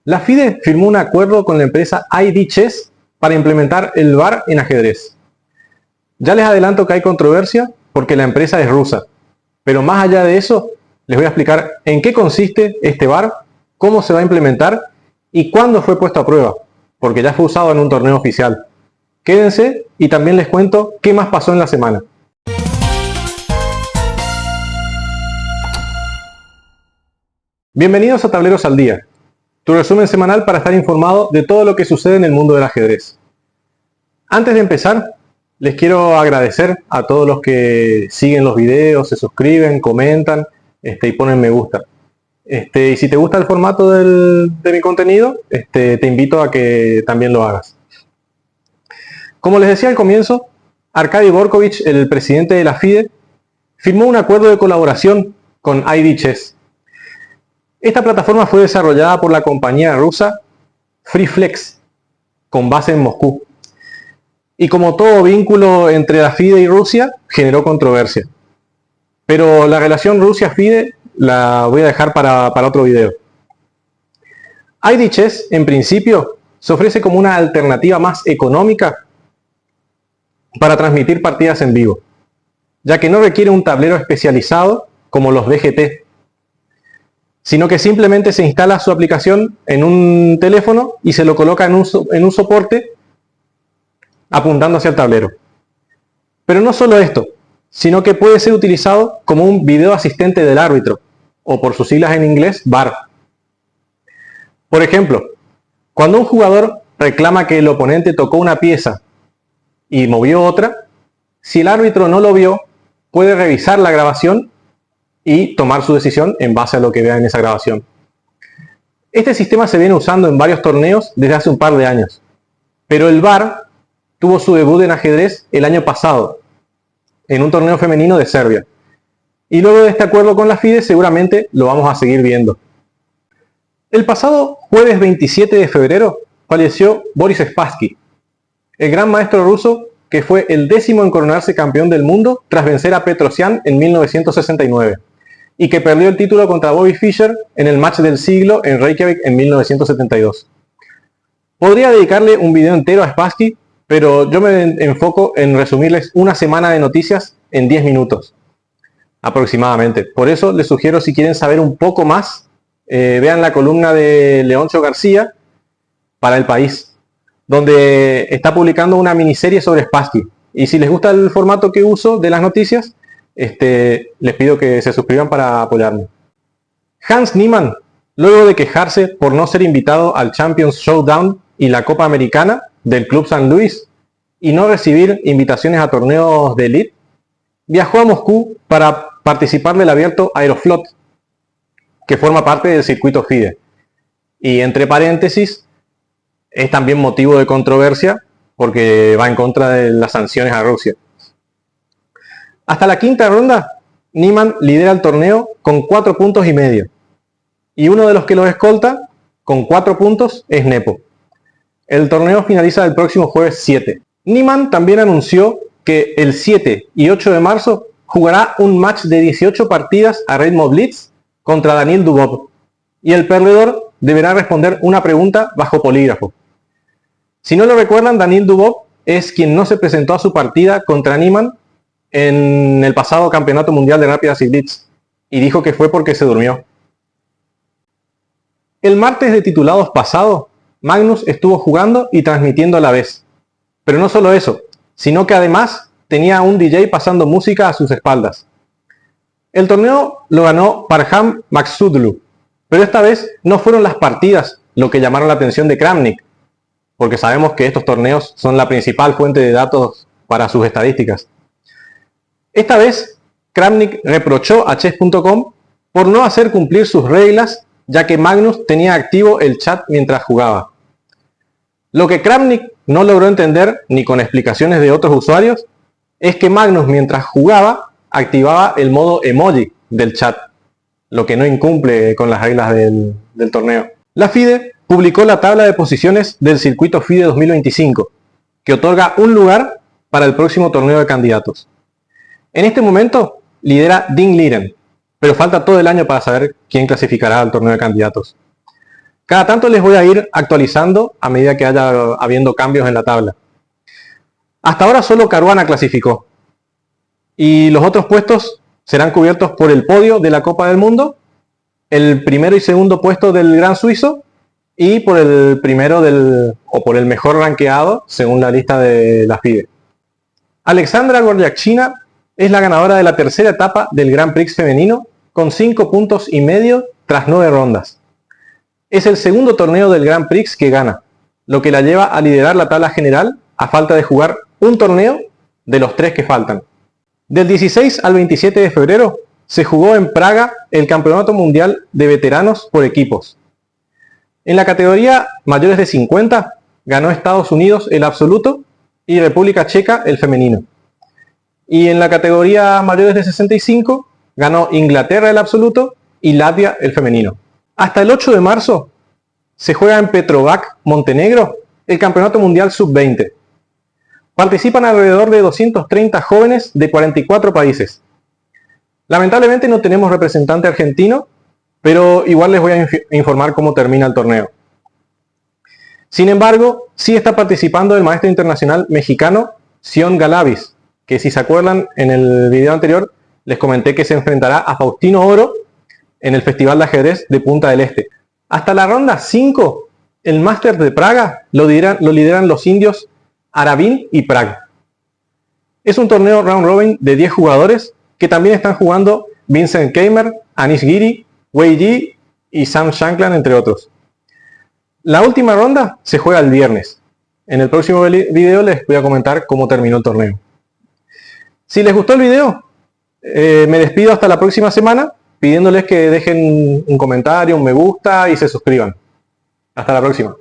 La FIDE firmó un acuerdo con la empresa ID Chess para implementar el VAR en ajedrez. Ya les adelanto que hay controversia porque la empresa es rusa, pero más allá de eso, les voy a explicar en qué consiste este VAR, cómo se va a implementar y cuándo fue puesto a prueba, porque ya fue usado en un torneo oficial. Quédense y también les cuento qué más pasó en la semana. Bienvenidos a Tableros al Día, tu resumen semanal para estar informado de todo lo que sucede en el mundo del ajedrez. Antes de empezar, les quiero agradecer a todos los que siguen los videos, se suscriben, comentan y ponen me gusta. Y si te gusta el formato de mi contenido, te invito a que también lo hagas. Como les decía al comienzo, Arkady Borkovich, el presidente de la FIDE, firmó un acuerdo de colaboración con ID Chess. Esta plataforma fue desarrollada por la compañía rusa FreeFlex, con base en Moscú. Y como todo vínculo entre la FIDE y Rusia, generó controversia. Pero la relación Rusia-FIDE la voy a dejar para otro video. ID Chess, en principio, se ofrece como una alternativa más económica para transmitir partidas en vivo, ya que no requiere un tablero especializado como los BGT, sino que simplemente se instala su aplicación en un teléfono y se lo coloca en un soporte apuntando hacia el tablero. Pero no solo esto, sino que puede ser utilizado como un video asistente del árbitro, o por sus siglas en inglés, VAR. Por ejemplo, cuando un jugador reclama que el oponente tocó una pieza y movió otra, si el árbitro no lo vio, puede revisar la grabación y tomar su decisión en base a lo que vea en esa grabación. Este sistema se viene usando en varios torneos desde hace un par de años, pero el VAR tuvo su debut en ajedrez el año pasado, en un torneo femenino de Serbia. Y luego de este acuerdo con la FIDE seguramente lo vamos a seguir viendo. El pasado jueves 27 de febrero falleció Boris Spassky, el gran maestro ruso que fue el 10º en coronarse campeón del mundo tras vencer a Petrosian en 1969 y que perdió el título contra Bobby Fischer en el match del siglo en Reykjavik en 1972. Podría dedicarle un video entero a Spassky, pero yo me enfoco en resumirles una semana de noticias en 10 minutos aproximadamente. Por eso les sugiero, si quieren saber un poco más, vean la columna de Leoncio García para El País, donde está publicando una miniserie sobre Spassky. Y si les gusta el formato que uso de las noticias, les pido que se suscriban para apoyarme. Hans Niemann, luego de quejarse por no ser invitado al Champions Showdown y la Copa Americana del Club San Luis y no recibir invitaciones a torneos de elite, viajó a Moscú para participar del abierto Aeroflot, que forma parte del circuito FIDE. Y entre paréntesis, es también motivo de controversia porque va en contra de las sanciones a Rusia. Hasta la quinta ronda, Niemann lidera el torneo con 4,5 puntos. Y uno de los que lo escolta, con 4 puntos, es Nepo. El torneo finaliza el próximo jueves 7. Niemann también anunció que el 7 y 8 de marzo jugará un match de 18 partidas a ritmo blitz contra Daniil Dubov. Y el perdedor deberá responder una pregunta bajo polígrafo. Si no lo recuerdan, Daniil Dubov es quien no se presentó a su partida contra Niemann en el pasado Campeonato Mundial de Rápidas y Blitz, y dijo que fue porque se durmió. El martes de titulados pasado, Magnus estuvo jugando y transmitiendo a la vez. Pero no solo eso, sino que además tenía un DJ pasando música a sus espaldas. El torneo lo ganó Parham Maksudlu, pero esta vez no fueron las partidas lo que llamaron la atención de Kramnik, porque sabemos que estos torneos son la principal fuente de datos para sus estadísticas. Esta vez, Kramnik reprochó a Chess.com por no hacer cumplir sus reglas, ya que Magnus tenía activo el chat mientras jugaba. Lo que Kramnik no logró entender, ni con explicaciones de otros usuarios, es que Magnus mientras jugaba activaba el modo emoji del chat, lo que no incumple con las reglas del torneo. La FIDE publicó la tabla de posiciones del circuito FIDE 2025, que otorga un lugar para el próximo torneo de candidatos. En este momento lidera Ding Liren, pero falta todo el año para saber quién clasificará al torneo de candidatos. Cada tanto les voy a ir actualizando a medida que haya habiendo cambios en la tabla. Hasta ahora solo Caruana clasificó. Y los otros puestos serán cubiertos por el podio de la Copa del Mundo, el primero y segundo puesto del Gran Suizo y por el primero por el mejor rankeado según la lista de la FIDE. Alexandra Goryachkina es la ganadora de la tercera etapa del Grand Prix femenino con 5,5 puntos tras 9 rondas. Es el segundo torneo del Grand Prix que gana, lo que la lleva a liderar la tabla general a falta de jugar un torneo de los 3 que faltan. Del 16 al 27 de febrero se jugó en Praga el Campeonato Mundial de Veteranos por equipos. En la categoría mayores de 50 ganó Estados Unidos el absoluto y República Checa el femenino. Y en la categoría mayores de 65 ganó Inglaterra el absoluto y Latvia el femenino. Hasta el 8 de marzo se juega en Petrovac, Montenegro, el Campeonato Mundial Sub-20. Participan alrededor de 230 jóvenes de 44 países. Lamentablemente no tenemos representante argentino, pero igual les voy a informar cómo termina el torneo. Sin embargo, sí está participando el maestro internacional mexicano Sion Galavis, que si se acuerdan en el video anterior les comenté que se enfrentará a Faustino Oro en el Festival de Ajedrez de Punta del Este. Hasta la ronda 5, el Masters de Praga lo lideran los indios Arabin y Prag. Es un torneo round robin de 10 jugadores que también están jugando Vincent Keimer, Anish Giri, Wei Yi y Sam Shankland, entre otros. La última ronda se juega el viernes. En el próximo video les voy a comentar cómo terminó el torneo. Si les gustó el video, me despido hasta la próxima semana pidiéndoles que dejen un comentario, un me gusta y se suscriban. Hasta la próxima.